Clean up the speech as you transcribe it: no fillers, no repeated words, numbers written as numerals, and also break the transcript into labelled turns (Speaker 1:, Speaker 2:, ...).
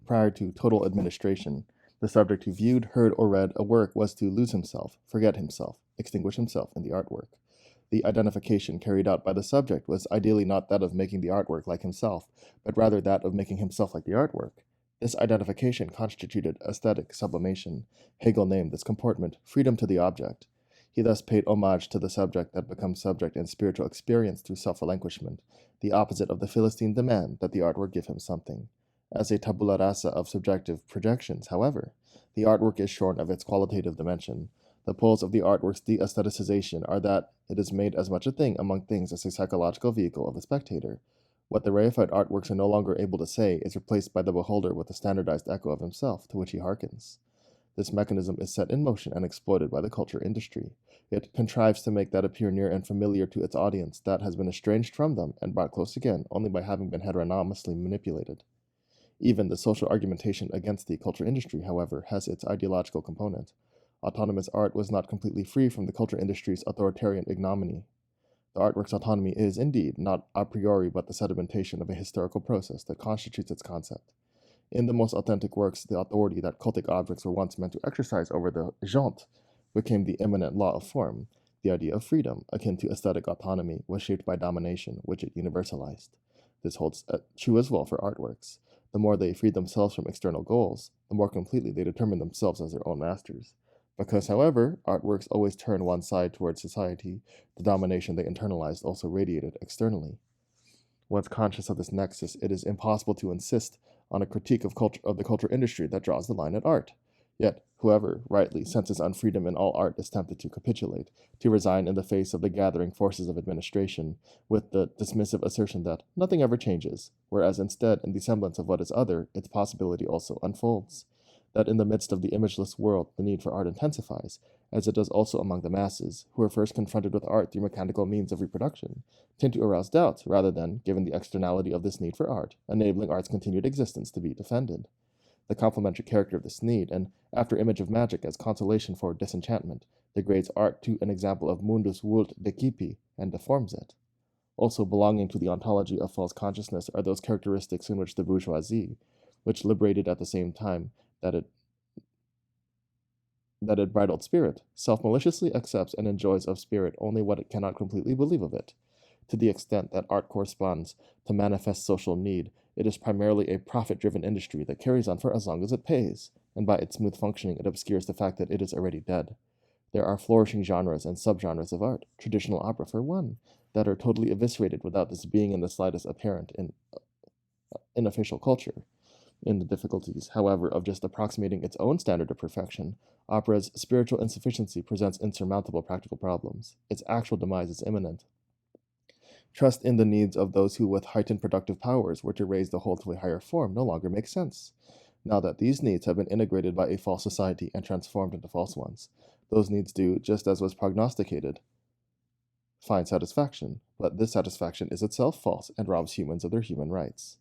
Speaker 1: Prior to total administration, the subject who viewed, heard, or read a work was to lose himself, forget himself, extinguish himself in the artwork. The identification carried out by the subject was ideally not that of making the artwork like himself, but rather that of making himself like the artwork. This identification constituted aesthetic sublimation. Hegel named this comportment freedom to the object. He thus paid homage to the subject that becomes subject in spiritual experience through self-relinquishment, the opposite of the Philistine demand that the artwork give him something. As a tabula rasa of subjective projections, however, the artwork is shorn of its qualitative dimension. The poles of the artwork's de-aestheticization are that it is made as much a thing among things as a psychological vehicle of the spectator. What the reified artworks are no longer able to say is replaced by the beholder with a standardized echo of himself to which he hearkens. This mechanism is set in motion and exploited by the culture industry. It contrives to make that appear near and familiar to its audience that has been estranged from them and brought close again only by having been heteronomously manipulated. Even the social argumentation against the culture industry, however, has its ideological component. Autonomous art was not completely free from the culture industry's authoritarian ignominy. The artwork's autonomy is, indeed, not a priori but the sedimentation of a historical process that constitutes its concept. In the most authentic works, the authority that cultic objects were once meant to exercise over the gente became the immanent law of form. The idea of freedom, akin to aesthetic autonomy, was shaped by domination, which it universalized. This holds true as well for artworks. The more they freed themselves from external goals, the more completely they determined themselves as their own masters. Because, however, artworks always turn one side towards society, the domination they internalized also radiated externally. Once conscious of this nexus, it is impossible to insist on a critique of the culture industry that draws the line at art. Yet, whoever rightly senses unfreedom in all art is tempted to capitulate, to resign in the face of the gathering forces of administration, with the dismissive assertion that nothing ever changes, whereas instead, in the semblance of what is other, its possibility also unfolds. That in the midst of the imageless world, the need for art intensifies, as it does also among the masses, who are first confronted with art through mechanical means of reproduction, tend to arouse doubts rather than, given the externality of this need for art, enabling art's continued existence to be defended. The complementary character of this need, and after-image of magic as consolation for disenchantment, degrades art to an example of mundus vult decipi and deforms it. Also belonging to the ontology of false consciousness are those characteristics in which the bourgeoisie, which liberated at the same time that it bridled spirit, self-maliciously accepts and enjoys of spirit only what it cannot completely believe of it. To the extent that art corresponds to manifest social need, it is primarily a profit-driven industry that carries on for as long as it pays, and by its smooth functioning it obscures the fact that it is already dead. There are flourishing genres and subgenres of art, traditional opera for one, that are totally eviscerated without this being in the slightest apparent in official culture. In the difficulties, however, of just approximating its own standard of perfection, opera's spiritual insufficiency presents insurmountable practical problems. Its actual demise is imminent. Trust in the needs of those who, with heightened productive powers, were to raise the whole to a higher form no longer makes sense. Now that these needs have been integrated by a false society and transformed into false ones, those needs do, just as was prognosticated, find satisfaction, but this satisfaction is itself false and robs humans of their human rights.